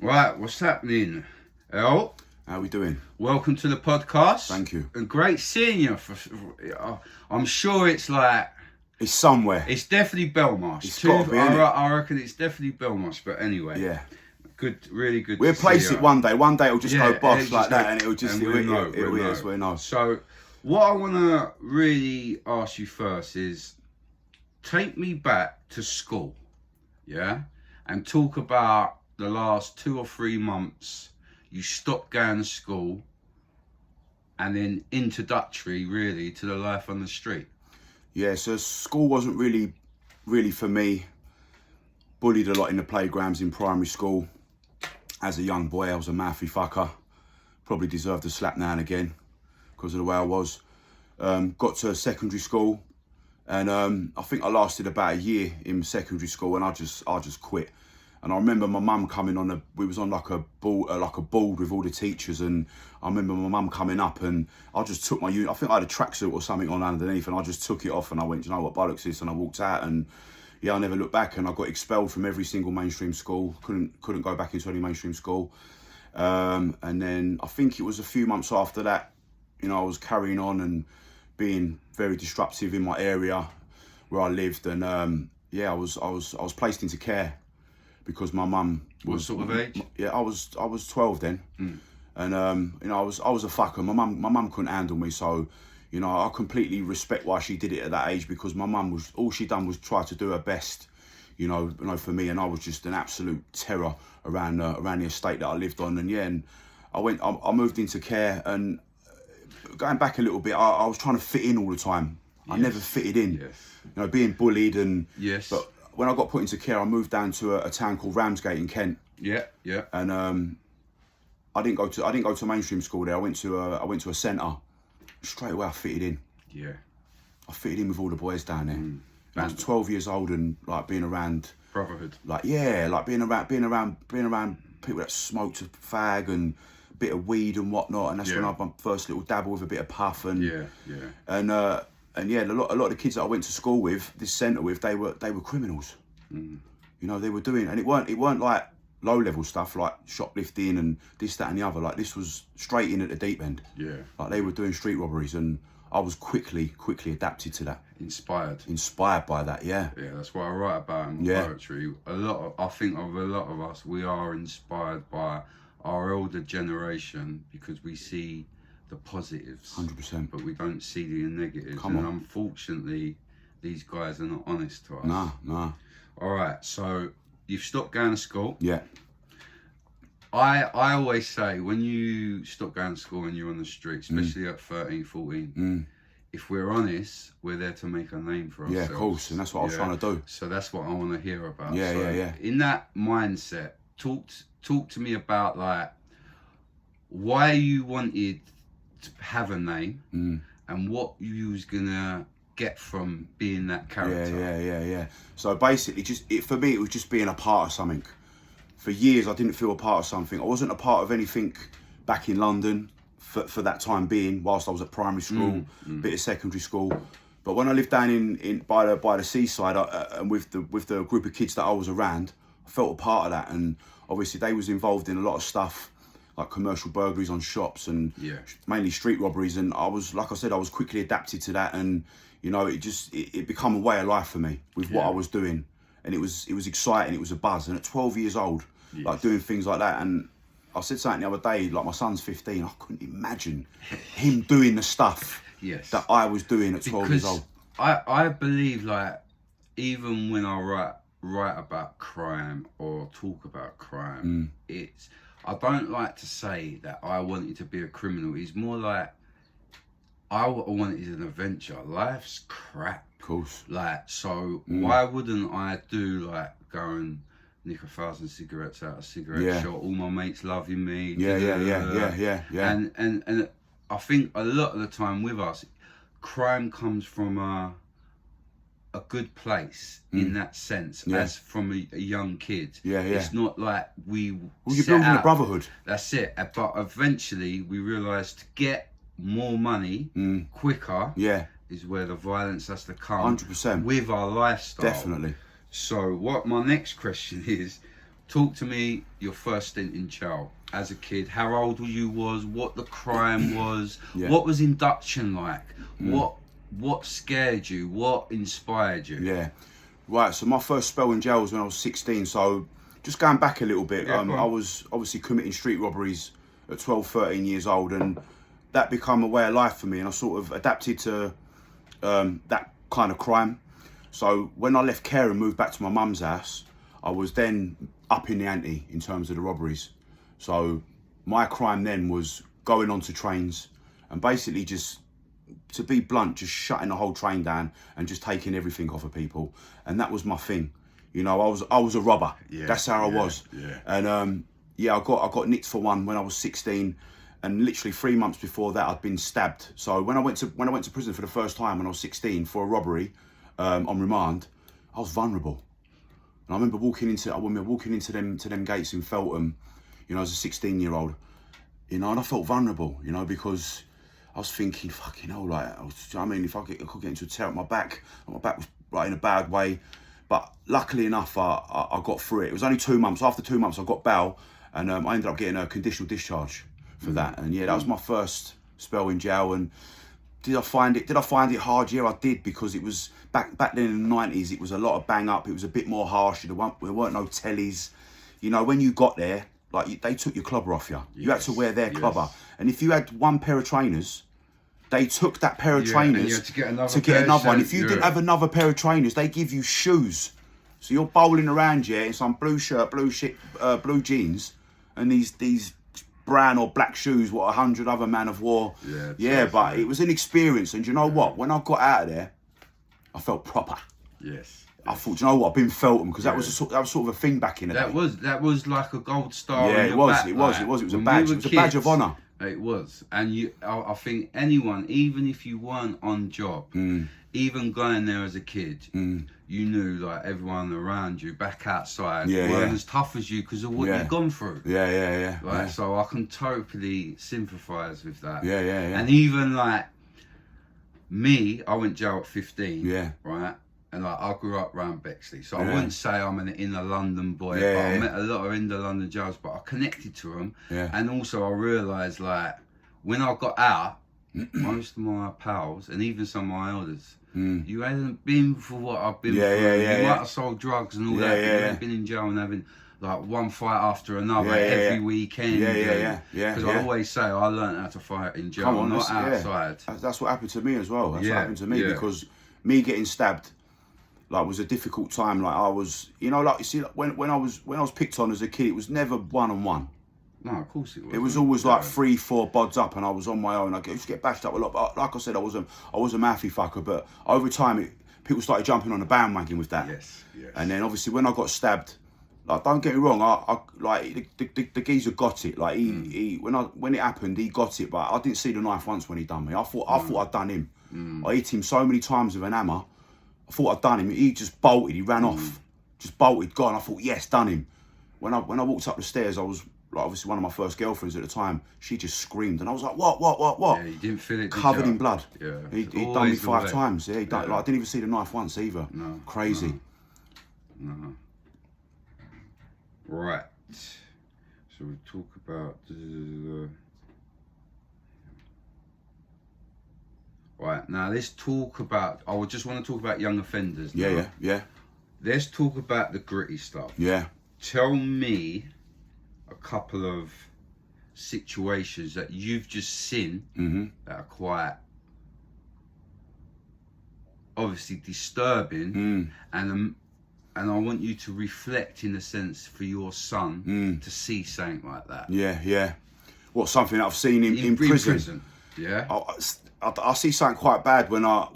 Right, what's happening? El, How we doing? welcome to the podcast. Thank you. And great seeing you. I'm sure it's like, It's somewhere. it's definitely Belmarsh. It's gotta be, innit? I reckon it's definitely Belmarsh, but anyway. Yeah. Good, really good We'll to place see it you. one day. One day it'll just Yeah, go bosh just like that go- and it'll just... and we'll know, It we'll is, know. we'll know. So, what I want to really ask you first is, take me back to school, yeah? And talk about the last 2 or 3 months you stopped going to school, and then introductory, really, to the life on the street. Yeah, so school wasn't really for me. Bullied a lot in the playgrounds in primary school. As a young boy, I was a mouthy fucker. Probably deserved a slap now and again because of the way I was. Got to secondary school, and I think I lasted about a year in secondary school, and I just quit. And I remember my mum coming on we was on like a board with all the teachers, and I remember my mum coming up, and I just took my I think I had a tracksuit or something on underneath, and I just took it off, and I went, you know what bollocks is, and I walked out, and yeah, I never looked back, and I got expelled from every single mainstream school. Couldn't go back into any mainstream school. And then I think it was a few months after that, you know, I was carrying on and being very disruptive in my area where I lived, and yeah, I was placed into care because my mum was... What sort of age? Yeah, I was 12 then, and you know, I was a fucker. My mum couldn't handle me, so you know, I completely respect why she did it at that age, because my mum was, all she done was try to do her best, you know, for me, and I was just an absolute terror around the estate that I lived on. And yeah, and I moved into care, and going back a little bit, I was trying to fit in all the time. I never fitted in, you know, being bullied and... Yes. But when I got put into care, I moved down to a town called Ramsgate in Kent. Yeah. And I didn't go to mainstream school there. I went to a centre. Straight away, I fitted in. Yeah. I fitted in with all the boys down there. I was 12 years old, and like being around Brotherhood. like being around people that smoked a fag and a bit of weed and whatnot. And that's when I had my first little dabble with a bit of puff and and yeah, a lot of the kids that I went to school with, this centre with, they were criminals. You know, they were doing, and it weren't like low level stuff like shoplifting and this, that, and the other. Like, this was straight in at the deep end. Yeah. Like, they were doing street robberies, and I was quickly adapted to that. Inspired by that, yeah. Yeah, that's what I write about in my poetry. I think of a lot of us, we are inspired by our older generation because we see the positives. 100%. But we don't see the negatives. Come on. And unfortunately, these guys are not honest to us. Nah. All right, so you've stopped going to school. Yeah. I always say, when you stop going to school and you're on the street, especially at 13, 14, if we're honest, we're there to make a name for ourselves. Yeah, of course, and that's what I was trying to do. So that's what I want to hear about. Yeah. In that mindset, talk to me about like why you wanted to have a name and what you was gonna get from being that character. Yeah. So basically, for me, it was just being a part of something. For years, I didn't feel a part of something. I wasn't a part of anything back in London for that time being, whilst I was at primary school, bit of secondary school. But when I lived down in by the seaside, and with the group of kids that I was around, I felt a part of that. And obviously, they was involved in a lot of stuff, like commercial burglaries on shops and mainly street robberies. And I was, like I said, I was quickly adapted to that. And you know, it became a way of life for me with what I was doing. And it was exciting, it was a buzz. And at 12 years old, like doing things like that. And I said something the other day, like my son's 15, I couldn't imagine him doing the stuff that I was doing at 12 years old. I believe, like, even when I write about crime or talk about crime, I don't like to say that I wanted to be a criminal. It's more like I wanted an adventure. Life's crap. Of course. Like, so why wouldn't I do, like, go and nick 1,000 cigarettes out of a cigarette shop, all my mates loving me. Yeah. And I think a lot of the time with us, crime comes from a good place in that sense, as from a young kid. It's not like you're building a brotherhood. That's it. But eventually we realised to get more money quicker is where the violence has to come. 100%. With our lifestyle. Definitely. So what my next question is, Talk to me your first stint in jail as a kid. How old you was? What the crime was? Yeah. What was induction like? What scared you? What inspired you? Yeah. Right, so my first spell in jail was when I was 16. So just going back a little bit, Yeah, go on. I was obviously committing street robberies at 12, 13 years old, and that became a way of life for me, and I sort of adapted to that kind of crime. So when I left care and moved back to my mum's house, I was then up in the ante in terms of the robberies. So my crime then was going onto trains and basically just, to be blunt, just shutting the whole train down and just taking everything off of people. And that was my thing. You know, I was a robber. Yeah, That's how I was. Yeah. And I got nicked for one when I was 16, and literally 3 months before that I'd been stabbed. So when I went to prison for the first time when I was 16 for a robbery on remand, I was vulnerable. And I remember walking into them gates in Feltham, you know, as a 16-year-old, you know, and I felt vulnerable, you know, because I was thinking, fucking hell, like, I mean, if I could get into a tear at my back was right in a bad way. But luckily enough, I got through it. It was only 2 months. After 2 months, I got bail, and I ended up getting a conditional discharge for that. And yeah, that was my first spell in jail. And did I find it hard? Yeah, I did, because it was back then in the 90s. It was a lot of bang up. It was a bit more harsh. There weren't no tellies. You know, when you got there, like, they took your clobber off you. You had to wear their clobber. And if you had one pair of trainers, they took that pair of trainers and you had to get another one. If you didn't have another pair of trainers, they give you shoes. So you're bowling around, yeah, in some blue shirt, blue jeans, and these brown or black shoes what 100 other men have wore. Yeah, but it was an experience. And you know what? When I got out of there, I felt proper. Yes. I thought, you know what? I've been Feltham, because that was sort of a thing back in the day. That was like a gold star. Yeah, on it your was. back, It was. like, It was a when badge. we It were was a badge of kids, honour. It was, and I think anyone, even if you weren't on job, even going there as a kid, you knew, like, everyone around you back outside weren't as tough as you because of what you've gone through. Yeah. Right, so I can totally sympathise with that. Yeah. And even like me, I went jail at 15. Yeah. Right. And like, I grew up around Bexley, so I wouldn't say I'm an inner London boy, but I met a lot of inner London jails, but I connected to them. Yeah. And also I realised, like, when I got out, most of my pals, and even some of my elders, you hadn't been for what I've been through. You might have sold drugs and all that, but you hadn't been in jail and having, like, one fight after another every weekend. Because I always say I learned how to fight in jail, not outside. That's what happened to me as well. That's what happened to me, because me getting stabbed, like, was a difficult time. Like, I was, you know, like, you see, like, when I was picked on as a kid, it was never one-on-one. No, of course it was. It was always like 3-4 bods up, and I was on my own. I used to get bashed up a lot. But like I said, I was a mathy fucker. But over time, people started jumping on the bandwagon with that. Yes. And then obviously when I got stabbed, like, don't get me wrong, I like the geezer got it. Like, he when it happened, he got it. But I didn't see the knife once when he done me. I thought I'd done him. I hit him so many times with an hammer. I thought I'd done him. He just bolted. He ran off. Just bolted, gone. I thought, yes, done him. When I walked up the stairs, I was, like, obviously one of my first girlfriends at the time. She just screamed, and I was like, what? Yeah, you didn't feel it. Covered in blood. Yeah. He'd done me 5 times. Yeah, like, I didn't even see the knife once either. No. Crazy. No. Right. So we talk about. Right, now let's talk about, I would just want to talk about young offenders now. Yeah. Let's talk about the gritty stuff. Yeah. Tell me a couple of situations that you've just seen that are quite obviously disturbing, and I want you to reflect, in a sense, for your son to see something like that. Yeah. What, something that I've seen in prison? Yeah. I see something quite bad when I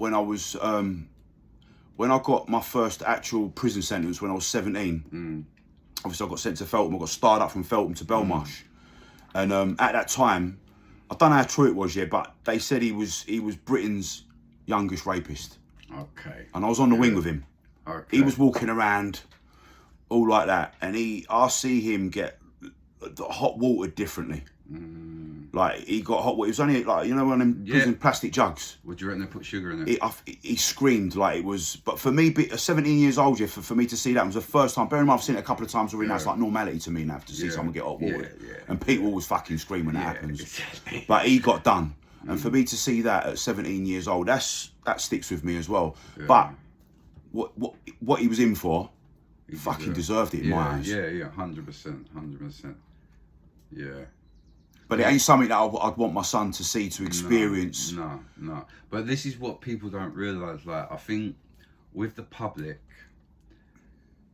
got my first actual prison sentence when I was 17. Obviously I got sent to Feltham. I got started up from Feltham to Belmarsh, and at that time, I don't know how true it was yet, but they said he was Britain's youngest rapist. Okay. And I was on the wing with him. Okay. He was walking around all like that, and I see him get hot watered differently. Like, he got hot water. It was only, like, you know, one of them prison plastic jugs. Would you reckon they put sugar in it? He screamed like it was... But for me, 17 years old, yeah, for me to see that was the first time. Bear in mind, I've seen it a couple of times already now. It's like normality to me now to see someone get hot water. And people always fucking scream when that happens. Exactly. But he got done. And for me to see that at 17 years old, that sticks with me as well. Yeah. But what he was in for, he fucking deserved it in my eyes. Yeah, 100%. Yeah. But it ain't something that I'd want my son to see, to experience. No. But this is what people don't realise. Like, I think with the public,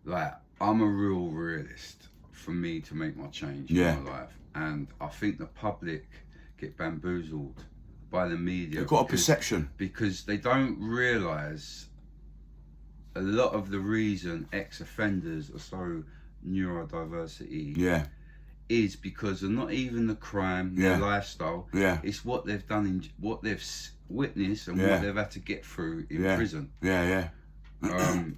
like, I'm a real realist for me to make my change in my life. And I think the public get bamboozled by the media. They've got a perception. Because they don't realise a lot of the reason ex-offenders are so neurodiversity is because of not even the crime, their lifestyle. It's what they've done, what they've witnessed and what they've had to get through in prison. And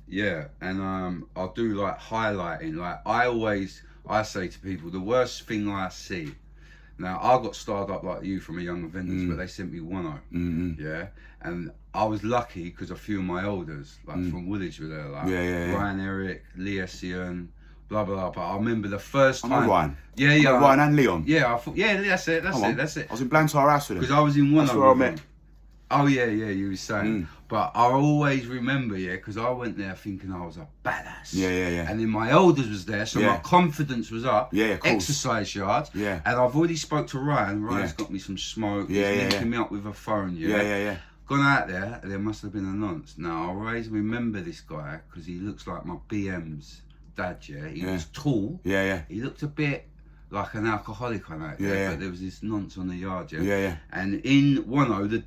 I'll do like highlighting. Like I say to people, the worst thing I see. Now, I got starred up like you from a young offenders, but they sent me 1-0. And I was lucky because a few of my elders, like from Woolwich, were there, like Ryan Eric, Lee Essian, blah blah. But I remember the first time. I know Ryan. Ryan and Leon. Yeah, I thought. Yeah, that's it. I was in Blantyre House with him. Because I was in 1-0. That's where I met. Oh yeah, you were saying. But I always remember, because I went there thinking I was a badass. Yeah. And then my elders was there, so my confidence was up. Yeah, of course. Exercise yards. Yeah. And I've already spoke to Ryan. Ryan's got me some smoke. He's linking me up with a phone. Yeah. Gone out there must have been a nonce. Now, I always remember this guy because he looks like my BM's dad, He was tall. Yeah. He looked a bit like an alcoholic on that, but there was this nonce on the yard, And in 1-0, the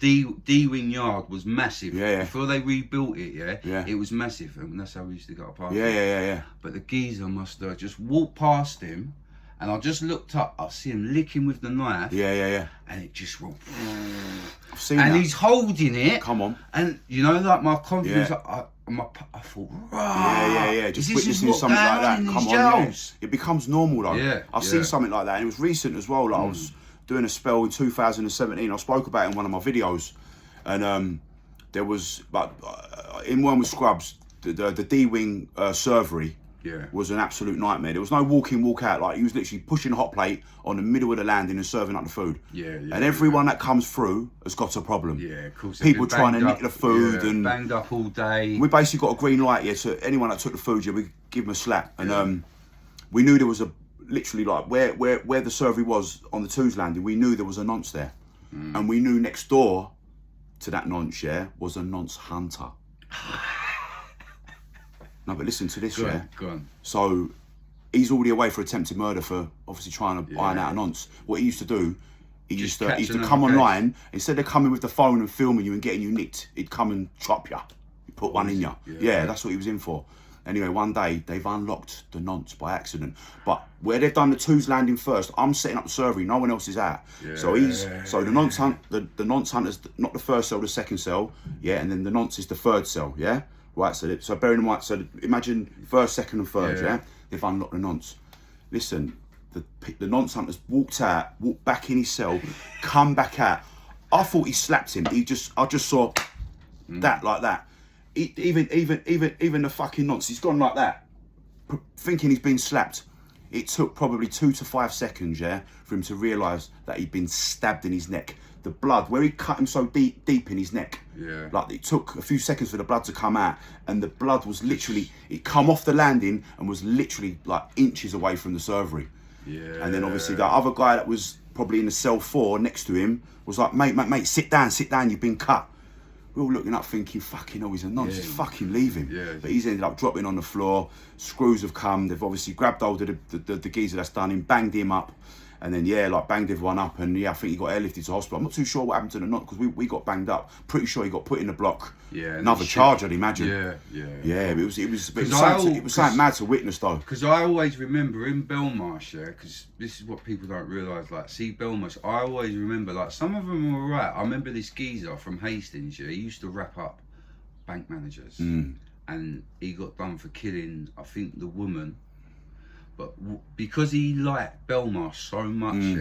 D-wing yard was massive. Before they rebuilt it, it was massive, and that's how we used to get past Yeah. But the geezer must have just walked past him, and I just looked up. I see him licking with the knife. Yeah. And it just went. I've seen and that. He's holding it. Come on. And like my confidence, I thought, yeah. Just witnessing something like that. Come on, It becomes normal though. I've seen something like that, and it was recent as well. Like I was doing a spell in 2017. I spoke about it in one of my videos, and there was in one with Scrubs, the D-wing servery. Was an absolute nightmare. There was no walk in, walk out. Like, he was literally pushing a hot plate on the middle of the landing and serving up the food. And everyone that comes through has got a problem. Of course. People trying to nick the food and banged up all day. We basically got a green light to anyone that took the food. We give them a slap. And we knew there was literally like where the servery was on the Twos landing. We knew there was a nonce there, and we knew next door to that nonce was a nonce hunter. No, but listen to this, Go on. So, he's already away for attempted murder for obviously trying to iron out a nonce. What he used to do, he used to come online, instead of coming with the phone and filming you and getting you nicked, he'd come and chop you. He'd put one in you. Yeah, that's what he was in for. Anyway, one day, they've unlocked the nonce by accident. But where they've done the Twos landing first, I'm setting up the servery, no one else is out. So the nonce hunter's not the first cell, the second cell, and then the nonce is the third cell, Right, so bearing in mind, so imagine first, second and third, They've unlocked the nonce. Listen, the nonce hunter's walked back in his cell, come back out. I thought he slapped him. I just saw that like that. Even the fucking nonce, he's gone like that, thinking he's been slapped. It took probably 2 to 5 seconds, for him to realise that he'd been stabbed in his neck. The blood, where he cut him so deep in his neck. Like, it took a few seconds for the blood to come out, and the blood was literally, it come off the landing and was literally like inches away from the servery. And then obviously the other guy that was probably in the cell 4 next to him was like, mate, sit down, you've been cut. We're all looking up thinking, fucking hell, he's a nonce, just fucking leave him. But he's ended up dropping on the floor, screws have come, they've obviously grabbed hold of the geezer that's done him, banged him up. And then, banged everyone up, and I think he got airlifted to hospital. I'm not too sure what happened to the nonce, because we got banged up. Pretty sure he got put in the block. Another charge, I'd imagine. It was something mad to witness, though. Because I always remember in Belmarsh, because this is what people don't realise, like, see Belmarsh, I always remember, like, some of them were right. I remember this geezer from Hastings, he used to wrap up bank managers. And he got done for killing, I think, the woman. But because he liked Belmarsh so much,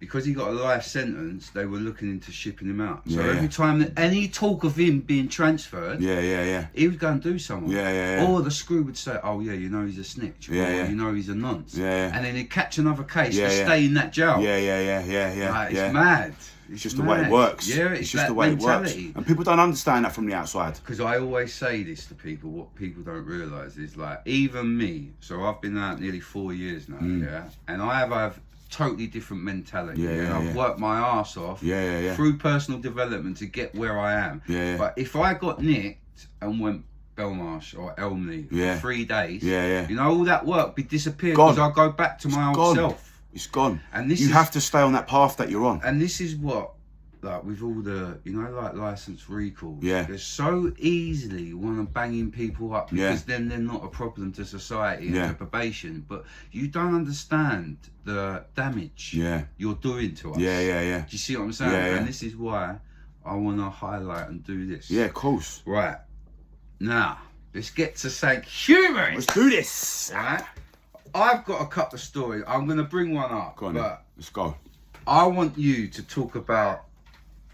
because he got a life sentence, they were looking into shipping him out. So Yeah, every yeah. time that any talk of him being transferred, Yeah. he would go and do something. Yeah. Or the screw would say, "Oh yeah, you know he's a snitch." Or, Yeah. you know he's a nonce. Yeah. And then he'd catch another case to Yeah. stay in that jail. Yeah. Like, it's mad. It's just the way it works. Yeah, it's just that the way mentality. it works. And people don't understand that from the outside. Because I always say this to people, what people don't realise is like, even me, so I've been out nearly 4 years now, yeah, and I have totally different mentality. Yeah, I've worked my arse off through personal development to get where I am. Yeah. But if I got nicked and went Belmarsh or Elmley for 3 days, you know, all that work be disappeared because I'll go back to my old self. It's gone. And this you have to stay on that path that you're on. And this is what, like with all the, you know, like license recalls, Yeah. they're so easily want to banging people up because then they're not a problem to society and to probation. But you don't understand the damage you're doing to us. Yeah. Do you see what I'm saying? Yeah. And this is why I want to highlight and do this. Yeah, of course. Right. Now, let's get to saying humour. Let's do this. Right. I've got a couple of stories. I'm going to bring one up. Go on, but let's go. I want you to talk about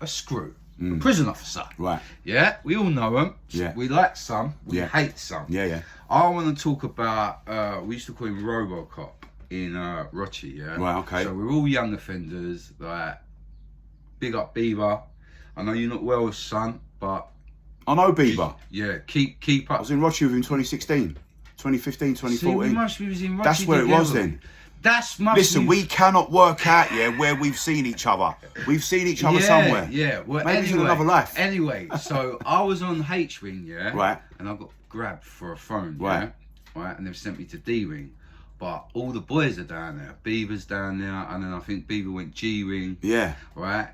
a screw, a prison officer. Right. Yeah, we all know them. Yeah. We like some, we hate some. Yeah. I want to talk about, we used to call him Robocop in Rochi, yeah? Right, okay. So we're all young offenders, like, big up Bieber. I know you're not well, son, but... I know Bieber. Yeah, keep up. I was in Rochi with him 2016, 2015, 2014. See, we must be in Rochi That's where it was together. then. Listen, we cannot work out where we've seen each other. We've seen each other somewhere. Yeah, well, maybe anyway, it's in another life. Anyway, so I was on H Wing, yeah, Right. and I got grabbed for a phone, Right. right, and they've sent me to D Wing, but all the boys are down there. Beaver's down there, and then I think Beaver went G Wing, Yeah. right.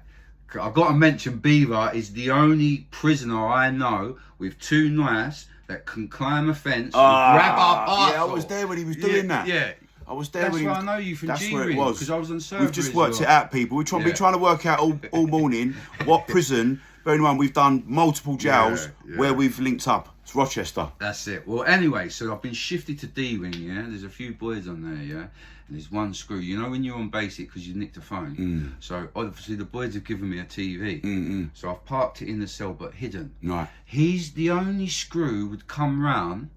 I've got to mention Beaver is the only prisoner I know with 2 knives that can climb a fence, and grab up arsehole. Yeah, I was there when he was doing that. Yeah. I was there That's when he where was, I know you from that's G where it Wing, was. because I was on server. We've just as worked well. it out, people. We're trying to work out all morning what prison. Bear in mind, we've done multiple jails where we've linked up. It's Rochester. That's it. Well, anyway, so I've been shifted to D Wing, yeah? There's a few boys on there, yeah? And there's one screw. You know when you're on basic because you nicked a phone? So obviously the boys have given me a TV. So I've parked it in the cell but hidden. Right. He's the only screw would come round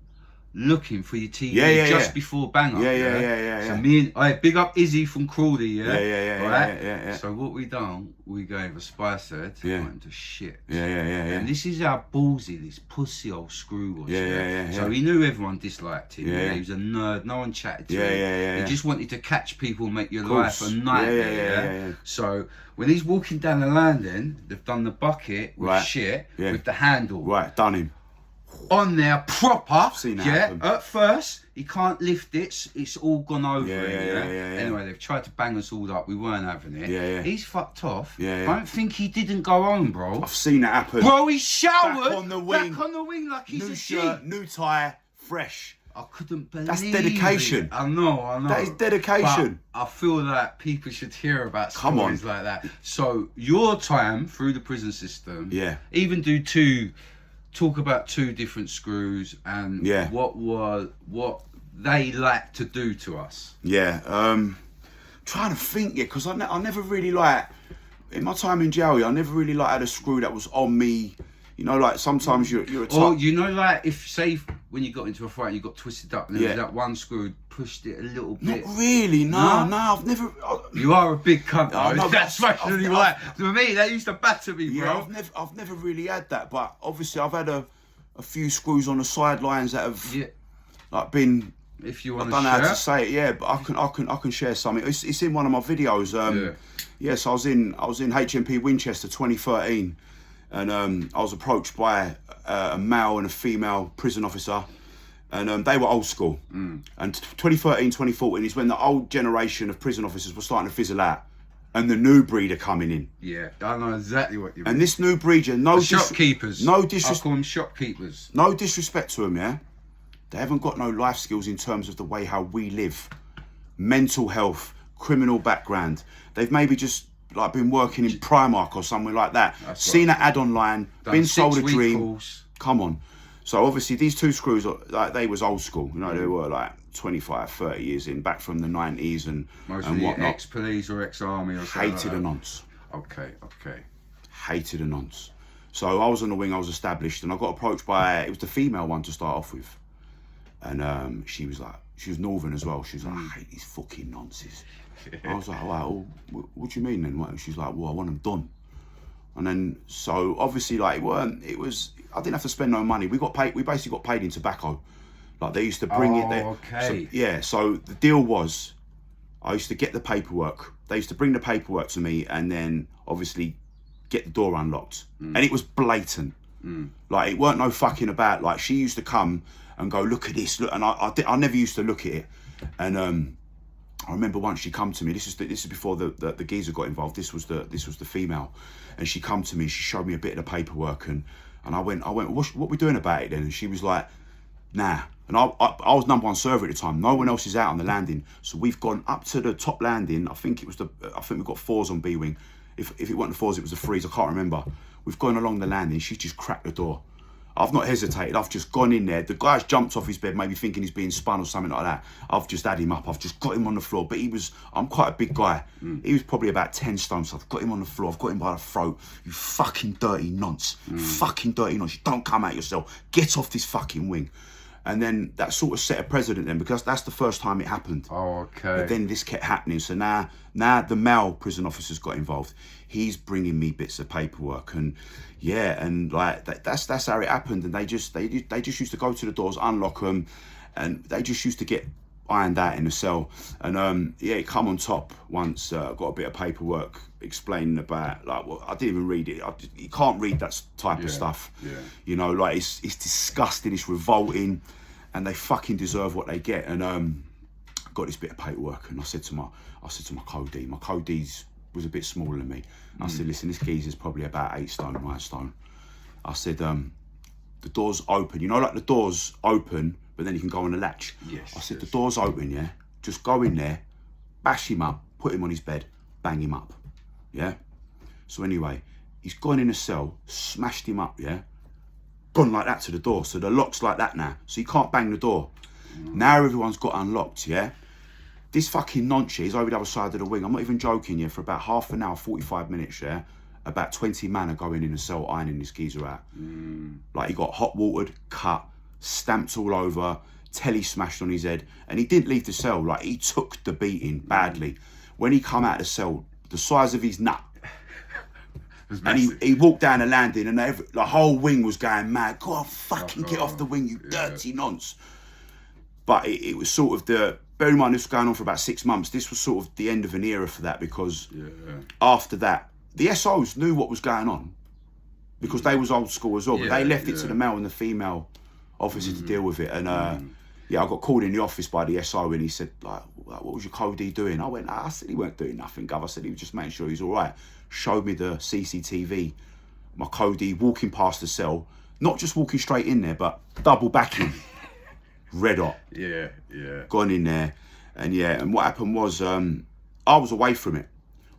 looking for your TV Yeah. before bang up. Yeah. So me and big up Izzy from Crawley, yeah? Yeah. So what we done, we gave a spice head to Yeah. to shit. Yeah. And this is how ballsy this pussy old screw was. Yeah. So he knew everyone disliked him. Yeah. He was a nerd. No one chatted to Yeah, him. yeah. He just wanted to catch people and make your Course. life a nightmare. Yeah. So when he's walking down the landing, they've done the bucket with shit with the handle. Right, done him. On there proper. Seen that yeah. happen. At first he can't lift it. It's all gone over him. Yeah. Anyway, they've tried to bang us all up. We weren't having it. Yeah. He's fucked off. Yeah. I don't think he didn't go home, bro. I've seen that happen. Bro, he showered Back on the wing. Like he's New a shirt, G. new tie, fresh. I couldn't believe That's dedication. it. I know. That is dedication. But I feel like people should hear about Come on. stories like that. So your time through the prison system, even talk about 2 different screws and what they like to do to us. Yeah, trying to think, because I never really in my time in jail, I never really had a screw that was on me. You know, like sometimes you're a type. Or you know, like when you got into a fight and you got twisted up and there was that one screw pushed it a little bit. Not really, no, I've never. You are a big cunt, though. No, That's actually right. For me, they used to batter me, bro. Yeah, I've never really had that, but obviously I've had a few screws on the sidelines that have like been. If you want I to don't share. know how to say it, but I can share something. It's in one of my videos. So I was in HMP Winchester 2013, and I was approached by a male and a female prison officer, and they were old school. And 2013, 2014 is when the old generation of prison officers were starting to fizzle out, and the new breed are coming in. Yeah, I know exactly what you mean. And this new breed, shopkeepers. I call them shopkeepers. No disrespect to them, yeah. They haven't got no life skills in terms of the way how we live, mental health, criminal background. They've maybe just like been working in Primark or somewhere like that. Seen an ad online, been sold a dream. Calls. Come on. So obviously these 2 screws, like they was old school. You know, they were like 25, 30 years in, back from the 90s and Mostly whatnot. ex-police or ex-army or something. Hated a nonce. Okay. Hated a nonce. So I was on the wing, I was established, and I got approached by, it was the female one to start off with. And she was northern as well. She was like, I hate these fucking nonces. I was like, well, what do you mean then? She's like, well, I want them done. And then, so obviously, like, I didn't have to spend no money. We basically got paid in tobacco. Like, they used to bring it there. Okay. So the deal was, I used to get the paperwork. They used to bring the paperwork to me and then obviously get the door unlocked. And it was blatant. Like, it weren't no fucking about. Like, she used to come and go, look at this, look. And I never used to look at it. And I remember once she come to me. This is before the geezer got involved. This was the female, and she come to me. She showed me a bit of the paperwork, and I went, what we doing about it then? And she was like, nah. And I was number one server at the time. No one else is out on the landing, so we've gone up to the top landing. I think we've got 4s on B wing. If it wasn't the 4s, it was the 3s. I can't remember. We've gone along the landing. She's just cracked the door. I've not hesitated. I've just gone in there. The guy's jumped off his bed, maybe thinking he's being spun or something like that. I've just had him up. I've just got him on the floor. But I'm quite a big guy. He was probably about 10 stone. So I've got him on the floor. I've got him by the throat. You fucking dirty nonce. Fucking dirty nonce. You don't come out yourself. Get off this fucking wing. And then that sort of set a precedent then, because that's the first time it happened. Oh, okay. But then this kept happening. So now the male prison officers got involved. He's bringing me bits of paperwork, and like that's how it happened. And they just used to go to the doors, unlock them, and they just used to get ironed out in the cell. And it come on top once. Got a bit of paperwork explaining about, like, well, I didn't even read it. You can't read that type of stuff. Yeah. You know, like it's disgusting. It's revolting, and they fucking deserve what they get. And I got this bit of paperwork, and I said to my co-D. My co-D's was a bit smaller than me. I said, listen, this geezer's probably about 8 stone, 9 stone. I said, the door's open. You know, like the door's open, but then you can go on the latch. Yes. I said, the door's open, yeah? Just go in there, bash him up, put him on his bed, bang him up, yeah? So anyway, he's gone in a cell, smashed him up, yeah? Gone like that to the door. So the lock's like that now. So you can't bang the door. Now everyone's got unlocked, yeah? This fucking nonce is over the other side of the wing. I'm not even joking, yeah? For about half an hour, 45 minutes, yeah? About 20 man are going in the cell, ironing this geezer out. Like, he got hot watered, cut, stamped all over, telly smashed on his head. And he didn't leave the cell. Like, he took the beating badly. When he come out of the cell, the size of his nut. And he walked down the landing, and the whole wing was going mad. God, fucking get off the wing, you dirty nonce. But it was sort of bear in mind, this was going on for about 6 months. This was sort of the end of an era for that, because after that, the SOs knew what was going on, because they was old school as well. But they left it to the male and the female officer to deal with it. And I got called in the office by the SO, and he said, like, what was your co-D doing? I went, I said he weren't doing nothing, Gov. I said he was just making sure he's all right. Showed me the CCTV, my co-D walking past the cell, not just walking straight in there, but double backing. Red hot. Yeah. Gone in there, and what happened was, I was away from it.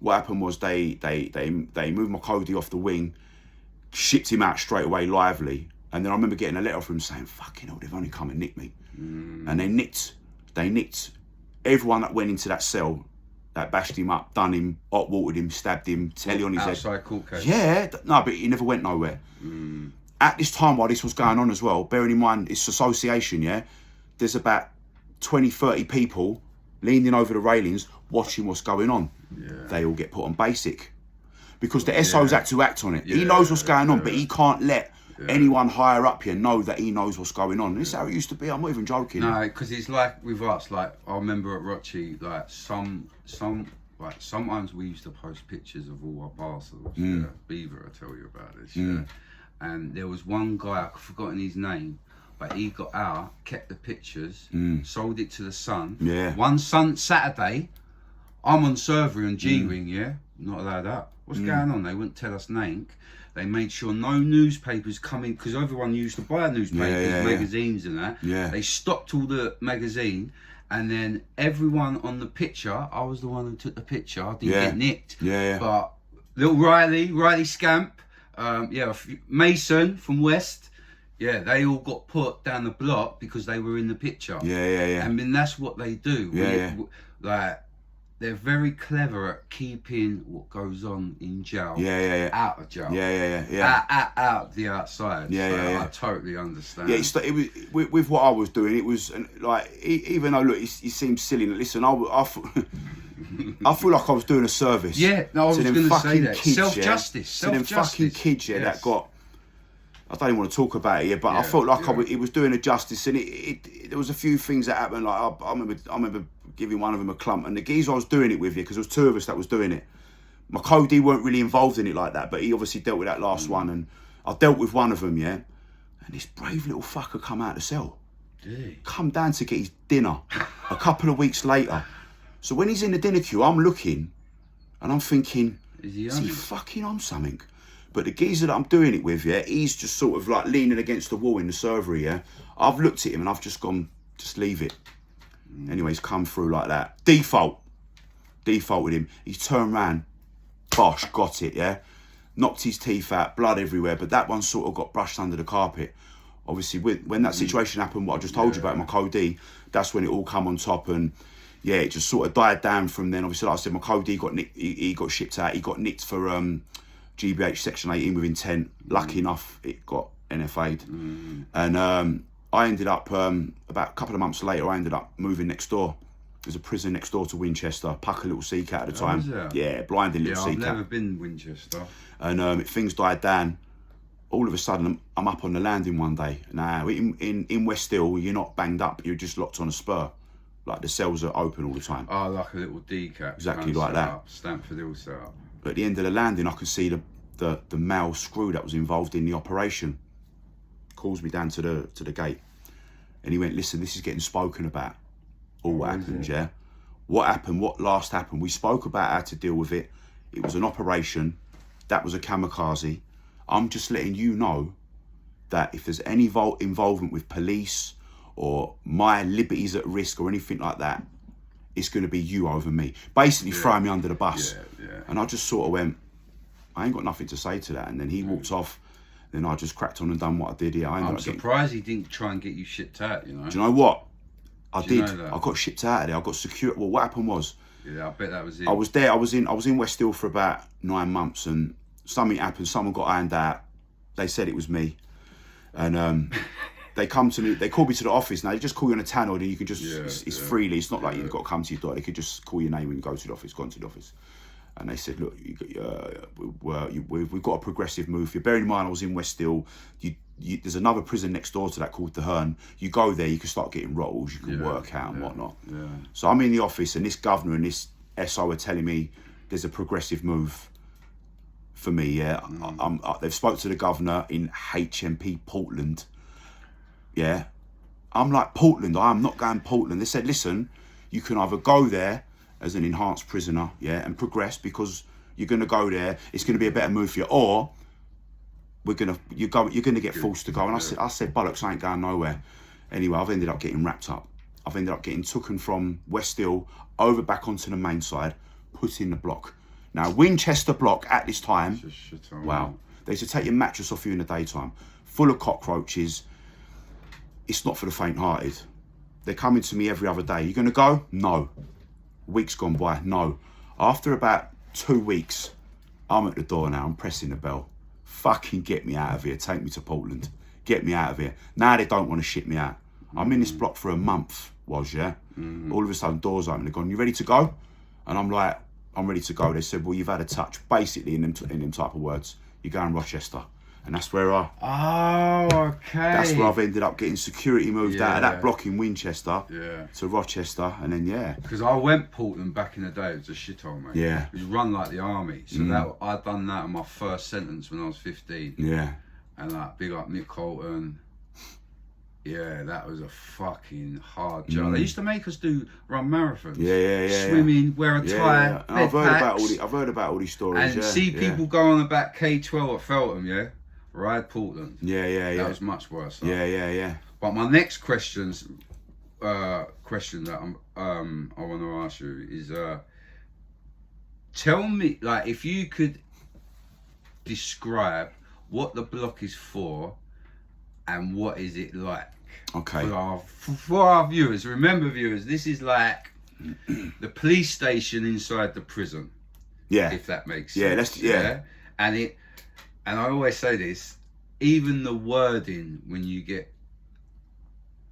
What happened was they moved my co-D off the wing, shipped him out straight away, lively. And then I remember getting a letter from him saying, fucking hell, they've only come and nicked me. And they nicked everyone that went into that cell, that bashed him up, done him, hot watered him, stabbed him, telly on his head. Outside court case. Yeah, no, but he never went nowhere. At this time, while this was going on as well, bearing in mind it's association, yeah, there's about 20, 30 people leaning over the railings watching what's going on. They all get put on basic, because the SO's had to act on it. He knows what's going on, but he can't let anyone higher up here know that he knows what's going on. And this is how it used to be. I'm not even joking. No, because it's like with us. Like, I remember at Rochi, like sometimes we used to post pictures of all our parcels. Beaver, I tell you about this. And there was one guy, I've forgotten his name, but he got out, kept the pictures, sold it to the Sun. One Saturday, I'm on server on G-Wing, not allowed out. What's going on? They wouldn't tell us nothing. They made sure no newspapers come in, because everyone used to buy newspapers, magazines and that. They stopped all the magazine, and then everyone on the picture, I was the one who took the picture, I didn't get nicked. But little Riley Scamp, Mason from West, Yeah, they all got put down the block because they were in the picture. Yeah. I mean, that's what they do. Yeah. Like, they're very clever at keeping what goes on in jail out of jail. Yeah. Out the outside. Yeah. I totally understand. Yeah, it was with what I was doing. It was like, even though look, it seems silly. Listen, I feel like I was doing a service. Yeah, no, I was going to say that. Self-justice. To them fucking kids, that got. I don't even want to talk about it, but I felt like it was doing a justice, and there was a few things that happened. Like I remember giving one of them a clump, and the geezer I was doing it with, because there was two of us that was doing it. My co-D weren't really involved in it like that, but he obviously dealt with that last one, and I dealt with one of them, and this brave little fucker come out of the cell, come down to get his dinner a couple of weeks later. So when he's in the dinner queue, I'm looking, and I'm thinking, is he fucking on something? But the geezer that I'm doing it with, he's just sort of like leaning against the wall in the servery, I've looked at him and I've just gone, just leave it. Anyway, he's come through like that. Default with him. He's turned round, bosh, got it, knocked his teeth out, blood everywhere, but that one sort of got brushed under the carpet. Obviously, when that situation happened, what I just told you about, my co-D, that's when it all come on top, and it just sort of died down from then. Obviously, like I said, my co-D got nicked, he got shipped out, he got nicked for GBH Section 18 with intent. Lucky enough, it got NFA'd. And I ended up, about a couple of months later, I ended up moving next door. There's a prison next door to Winchester, Pucker Little Sea Cat at the time. Yeah, blinding Little Sea Cat. I've never been Winchester. And things died down. All of a sudden, I'm up on the landing one day. Now, in West Hill, you're not banged up, you're just locked on a spur. Like, the cells are open all the time. Oh, like a little decap. Exactly like that. Stamford Hill set up. But at the end of the landing, I could see the male screw that was involved in the operation. Calls me down to the gate, and he went, "Listen, this is getting spoken about. All what happened, What happened? What last happened? We spoke about how to deal with it. It was an operation. That was a kamikaze. I'm just letting you know that if there's any involvement with police or my liberties at risk or anything like that, it's going to be you over me." Basically, throwing me under the bus. And I just sort of went, I ain't got nothing to say to that. And then he walked off. Then I just cracked on and done what I did. I'm surprised he didn't try and get you shipped out, Do you know what? I did. I got shipped out of there. I got secured. Well, what happened was, I bet that was it. I was there. I was in West Hill for about 9 months, and something happened. Someone got ironed out. They said it was me, and they come to me. They called me to the office. Now they just call you on a tannoy, and you can just it's freely. It's not like you've got to come to your door. They could just call your name and go to the office. Go into the office. And they said, look, we've got a progressive move here. Bearing in mind, I was in West Hill. There's another prison next door to that called the Herne. You go there, you can start getting roles, you can work out and whatnot. So I'm in the office, and this governor and this SO are telling me there's a progressive move for me. They've spoke to the governor in HMP Portland. I'm like, Portland? I'm not going Portland. They said, listen, you can either go there as an enhanced prisoner, and progress, because you're going to go there. It's going to be a better move for you, or you're going to get forced to go. And I said, bollocks, I ain't going nowhere. Anyway, I've ended up getting wrapped up. I've ended up getting taken from West Hill over back onto the main side, put in the block. Now, Winchester block at this time, wow, they used to take your mattress off you in the daytime, full of cockroaches. It's not for the faint-hearted. They're coming to me every other day. You going to go? No. Weeks gone by, no. After about 2 weeks, I'm at the door now, I'm pressing the bell. Fucking get me out of here, take me to Portland. Get me out of here. Now they don't want to ship me out. I'm in this block for a month, All of a sudden, doors open, they're gone, you ready to go? And I'm like, I'm ready to go. They said, well, you've had a touch. Basically, in them type of words, you're going Rochester. And that's where that's where I've ended up getting security moved out of that block in Winchester to Rochester, and then because I went Portland back in the day. It was a shithole, mate. It was run like the army. So that I'd done that on my first sentence when I was 15. And like big up Nick Colton. That was a fucking hard job. They used to make us run marathons. Swimming, wear a tie. I've heard about all these stories. And see people go on about K12 at Feltham, ride Portland. That was much worse. But my next question that I want to ask you is, tell me, like, if you could describe what the block is for and what is it like? Okay. For our viewers, remember viewers, this is like the police station inside the prison. Yeah. If that makes Yeah, sense. that's yeah. And I always say this, even the wording when you get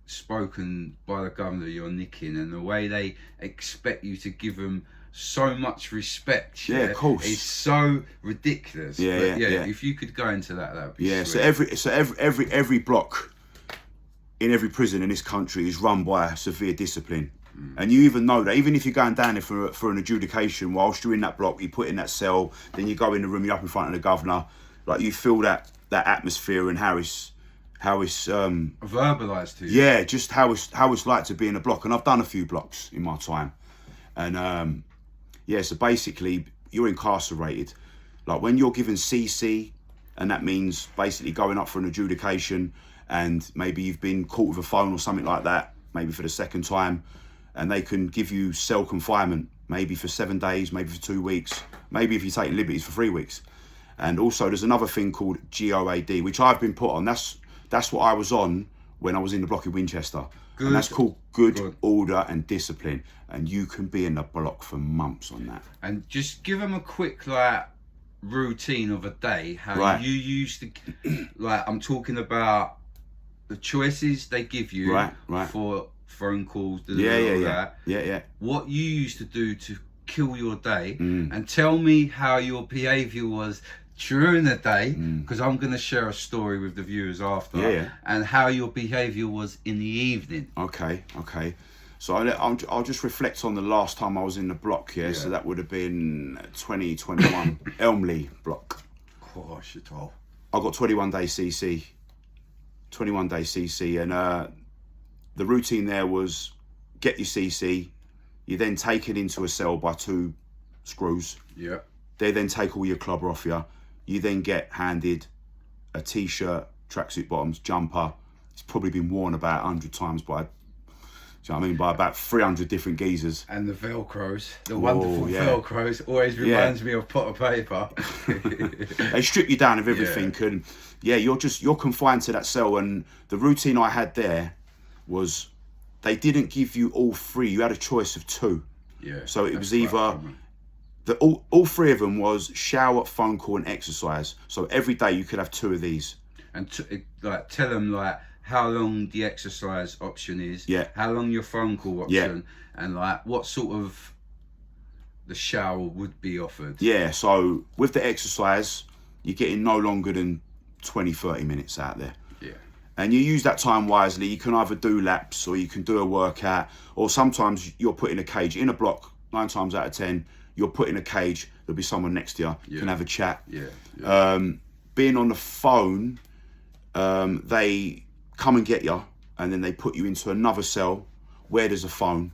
spoken by the governor you're nicking, and the way they expect you to give them so much respect. Yeah, of course. It's so ridiculous. Yeah, but yeah. if you could go into that'd be yeah. sweet. So every block in every prison in this country is run by severe discipline. And you even know that, even if you're going down there for an adjudication, whilst you're in that block, you put in that cell, then you go in the room, you're up in front of the governor, like you feel that atmosphere and how it's verbalised to you. Yeah, just how it's like to be in a block. And I've done a few blocks in my time, and so basically you're incarcerated. Like when you're given CC, and that means basically going up for an adjudication, and maybe you've been caught with a phone or something like that, maybe for the second time. And they can give you cell confinement, maybe for 7 days, maybe for 2 weeks, maybe if you're taking liberties for 3 weeks. And also there's another thing called GOAD, which I've been put on. That's what I was on when I was in the block in Winchester. Good. And that's called good order and discipline. And you can be in the block for months on that. And just give them a quick routine of a day, how Right. you used to, I'm talking about the choices they give you Right. for phone calls, Yeah. what you used to do to kill your day, and tell me how your behaviour was during the day, because I'm going to share a story with the viewers after, and how your behaviour was in the evening. Okay. So I'll just reflect on the last time I was in the block, so that would have been 2021 Elmley block. Gosh, at all. I got 21 day CC, and the routine there was get your CC, you then take it into a cell by 2 screws. Yeah. They then take all your clubber off you. You then get handed a t-shirt, tracksuit bottoms, jumper. It's probably been worn about 100 times by about 300 different geezers. And the Velcros, the wonderful Velcros, always reminds me of pot of paper. They strip you down of everything, and you're confined to that cell. And the routine I had there was they didn't give you all 3. You had a choice of 2. Yeah. So it was either all 3 of them was shower, phone call, and exercise. So every day you could have 2 of these. And tell them how long the exercise option is. Yeah. How long your phone call option. Yeah. And what sort of the shower would be offered. Yeah. So with the exercise, you're getting no longer than 20-30 minutes out there. Yeah. And you use that time wisely. You can either do laps, or you can do a workout, or sometimes you're put in a cage. In a block, 9 times out of 10, you're put in a cage. There'll be someone next to you. You can have a chat. Yeah. Being on the phone, they come and get you, and then they put you into another cell where there's a phone.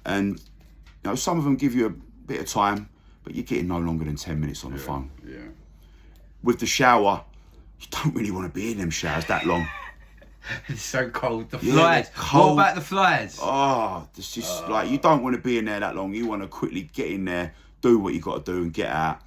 And some of them give you a bit of time, but you're getting no longer than 10 minutes on the phone. Yeah. With the shower, you don't really want to be in them showers that long. It's so cold. The flies. What about the flies? Oh, it's just you don't want to be in there that long. You want to quickly get in there, do what you got to do, and get out.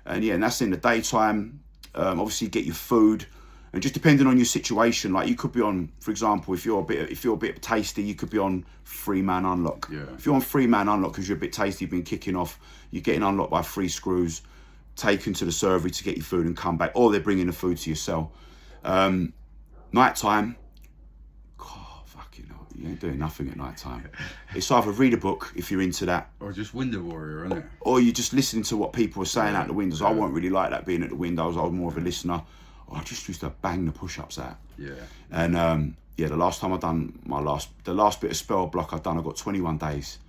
And that's in the daytime. Obviously, get your food, and just depending on your situation, you could be on, for example, if you're a bit tasty, you could be on 3-man unlock. Yeah. If you're on 3-man unlock because you're a bit tasty, you've been kicking off, you're getting unlocked by 3 screws, taken to the servery to get your food and come back, or they're bringing the food to your cell. Night time, you ain't doing nothing at night time. It's either read a book if you're into that, or just window warrior, isn't it? Or you're just listening to what people are saying out the windows. I won't really like that, being at the windows. I was more of a listener. I just used to bang the push-ups out. Yeah. And the last time I done the last bit of spell block I done, I got 21 days.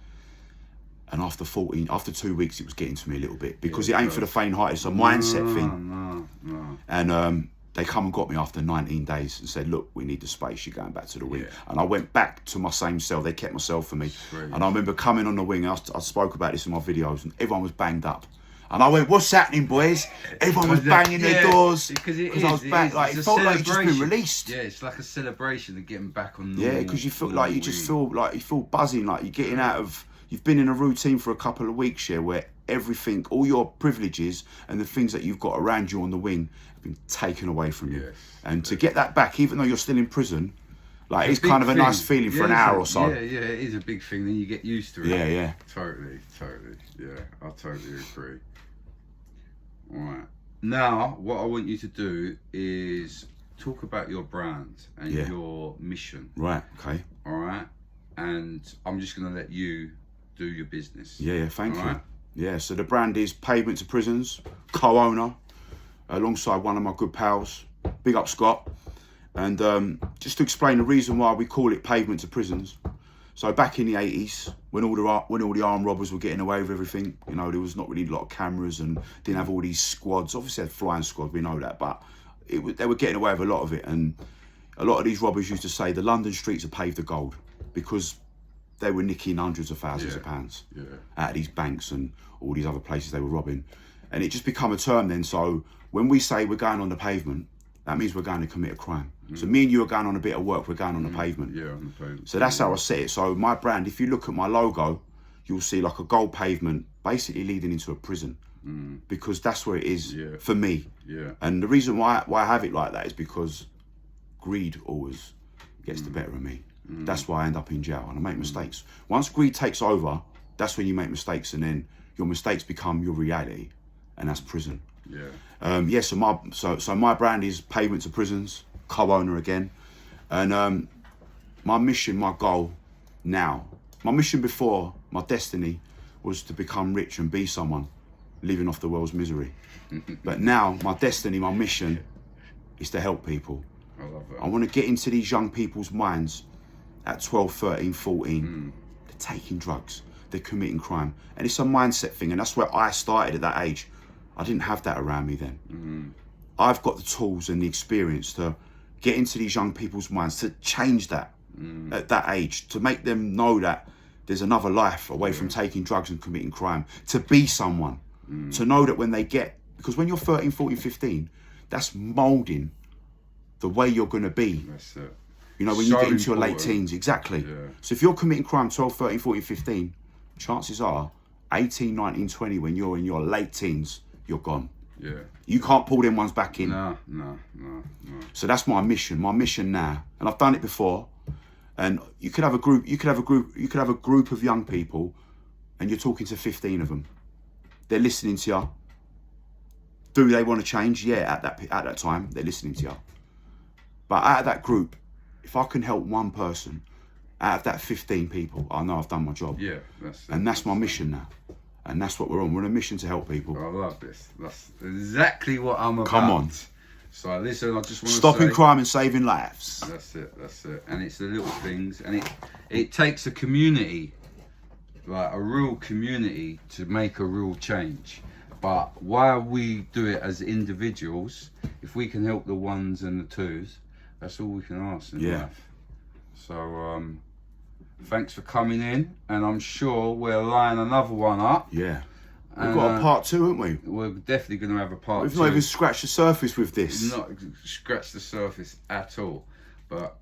And after 2 weeks, it was getting to me a little bit, because it ain't for the faint-hearted. It's a mindset thing. No. And they come and got me after 19 days and said, look, we need the space, you're going back to the wing. Yeah. And I went back to my same cell. They kept my cell for me. Strange. And I remember coming on the wing, I spoke about this in my videos, and everyone was banged up. And I went, what's happening, boys? Everyone was banging their doors. Because I was back. It felt like you'd just been released. Yeah, it's like a celebration of getting back on the Yeah, because you feel like you feel buzzing, like you're getting out of... You've been in a routine for a couple of weeks, where everything, all your privileges and the things that you've got around you on the wing have been taken away from you. Yes, and to get that back, even though you're still in prison, like it's big kind of a thing. nice feeling for an hour or so. Yeah, it is a big thing. Then you get used to it. Yeah. Totally. Yeah, I totally agree. All right. Now, what I want you to do is talk about your brand and your mission. Right. Okay. All right. And I'm just going to let you do your business. Yeah. Thank you. Right? Yeah. So the brand is Pavement to Prisons, co-owner, alongside one of my good pals. Big up, Scott. And just to explain the reason why we call it Pavement to Prisons. So back in the 80s, when all the armed robbers were getting away with everything, you know, there was not really a lot of cameras and didn't have all these squads. Obviously, had flying squad, we know that, but they were getting away with a lot of it. And a lot of these robbers used to say the London streets are paved with gold because they were nicking hundreds of thousands of pounds out of these banks and all these other places they were robbing. And it just become a term then. So when we say we're going on the pavement, that means we're going to commit a crime. So me and you are going on a bit of work, we're going on the pavement. Yeah, on the pavement. So that's how I see it. So my brand, if you look at my logo, you'll see like a gold pavement basically leading into a prison. Because that's where it is for me. Yeah. And the reason why I have it like that is because greed always gets the better of me. That's why I end up in jail and I make mistakes. Once greed takes over, that's when you make mistakes, and then your mistakes become your reality, and that's prison. Yeah. So my brand is Pavement to Prisons, co-owner again, and my mission, my goal now, my mission before, my destiny was to become rich and be someone living off the world's misery. But now my destiny, my mission is to help people. I love that. I want to get into these young people's minds at 12, 13, 14. They're taking drugs, they're committing crime, and it's a mindset thing, and that's where I started at that age. I didn't have that around me then. I've got the tools and the experience to get into these young people's minds, to change that at that age, to make them know that there's another life away from taking drugs and committing crime, to be someone, to know that when they get, because when you're 13, 14, 15, that's moulding the way you're going to be. That's it. You know, when you get into your late teens, exactly. Yeah. So if you're committing crime 12, 13, 14, 15, chances are 18, 19, 20, when you're in your late teens, you're gone. Yeah. You can't pull them ones back in. No. So that's my mission now, and I've done it before. And you could have a group of young people, and you're talking to 15 of them. They're listening to you. Do they want to change? Yeah, at that time, they're listening to you. But out of that group, if I can help one person out of that 15 people, I know I've done my job. Yeah, that's it. And that's my mission now. And that's what we're on. We're on a mission to help people. I love this. That's exactly what I'm about. Come on. So listen, I just want to Stopping say, crime and saving lives. That's it. And it's the little things, and it takes a community, like a real community, to make a real change. But while we do it as individuals, if we can help the ones and the twos, that's all we can ask in life. So thanks for coming in, and I'm sure we'll line another one up. Yeah. We've got a part 2, haven't we? We're definitely going to have a part 2. We've not even scratched the surface with this. We've not scratched the surface at all. But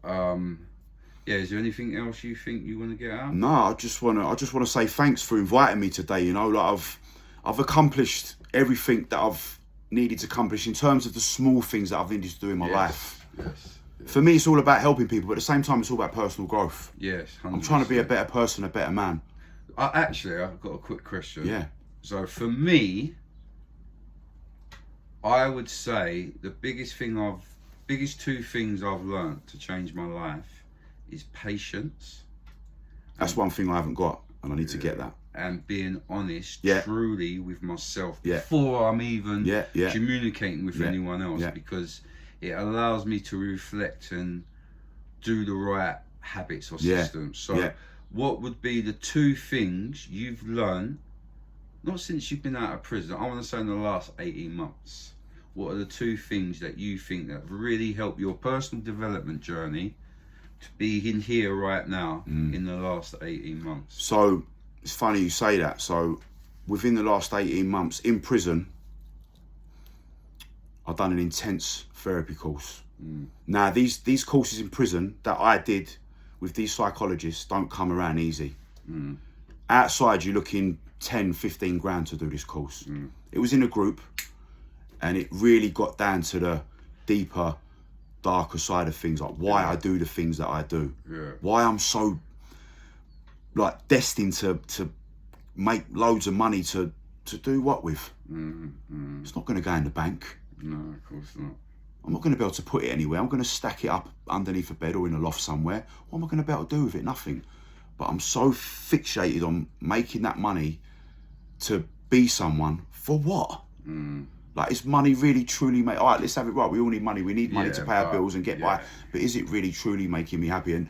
is there anything else you think you want to get out? No, I just want to say thanks for inviting me today. You know, like I've accomplished everything that I've needed to accomplish in terms of the small things that I've needed to do in my life. Yes. For me, it's all about helping people, but at the same time, it's all about personal growth. Yes, 100%. I'm trying to be a better person, a better man. Actually, I've got a quick question. Yeah. So for me, I would say the biggest two things I've learned to change my life is patience. That's one thing I haven't got, and I need to get that. And being honest, truly with myself before I'm even communicating with anyone else, because it allows me to reflect and do the right habits or systems. So what would be the two things you've learned, not since you've been out of prison, I want to say in the last 18 months, what are the two things that you think that have really helped your personal development journey to be in here right now in the last 18 months? So it's funny you say that. So within the last 18 months in prison, I've done an intense therapy course. Now these courses in prison that I did with these psychologists don't come around easy. Outside you're looking 10, 15 grand to do this course. It was in a group, and it really got down to the deeper, darker side of things, like why I do the things that I do, why I'm so like destined to make loads of money to do what with. It's not going to go in the bank. No, of course not. I'm not going to be able to put it anywhere. I'm going to stack it up underneath a bed or in a loft somewhere. What am I going to be able to do with it? Nothing. But I'm so fixated on making that money to be someone for what? Like, is money really truly make? All right, let's have it right. We all need money. We need money to pay our bills and get by. But is it really truly making me happy? And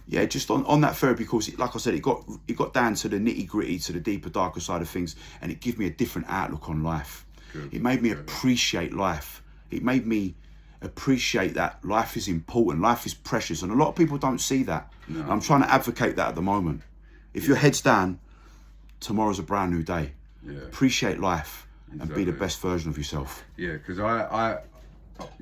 yeah, just on that therapy course, like I said, it got down to the nitty gritty, to the deeper, darker side of things, and it gave me a different outlook on life. It made me appreciate life. It made me appreciate that life is important, life is precious, and a lot of people don't see that. No. I'm trying to advocate that at the moment. If your head's down, tomorrow's a brand new day. Appreciate life. And be the best version of yourself. Yeah, because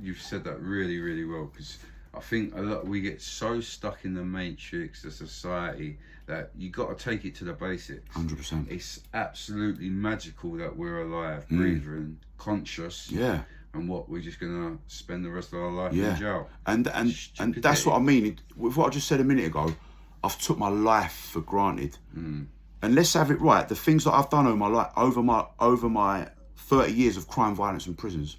you've said that really, really well. Because I think we get so stuck in the matrix, the society, that you got to take it to the basics. 100%. It's absolutely magical that we're alive, breathing, conscious. Yeah. And we're just gonna spend the rest of our life in jail. And that's what I mean. With what I just said a minute ago, I've took my life for granted. And let's have it right. The things that I've done over my 30 years of crime, violence, and prisons,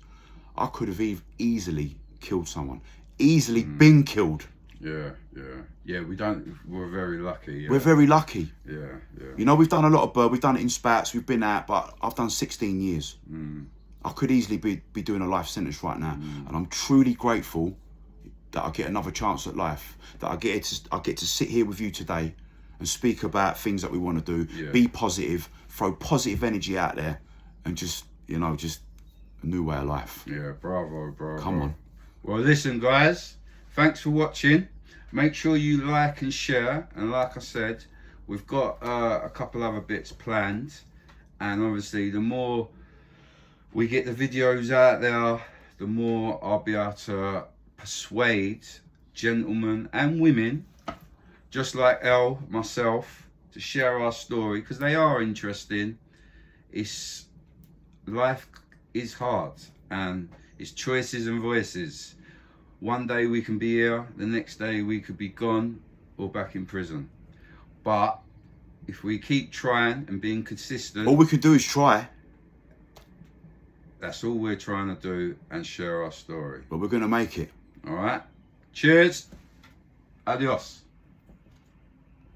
I could have easily killed someone, easily been killed. Yeah. We're very lucky. Yeah. We're very lucky. Yeah. You know, we've done a lot of bird. We've done it in spats. We've been out, but I've done 16 years. I could easily be doing a life sentence right now, and I'm truly grateful that I get another chance at life. That I get to sit here with you today and speak about things that we want to do, be positive, throw positive energy out there, and just a new way of life. Yeah, bravo. Come on. Well, listen, guys, thanks for watching. Make sure you like and share. And like I said, we've got a couple other bits planned. And obviously, the more we get the videos out there, the more I'll be able to persuade gentlemen and women just like Elle, myself, to share our story, because they are interesting. Life is hard, and it's choices and voices. One day we can be here, the next day we could be gone or back in prison. But if we keep trying and being consistent, all we can do is try. That's all we're trying to do, and share our story. But we're going to make it. All right. Cheers. Adios.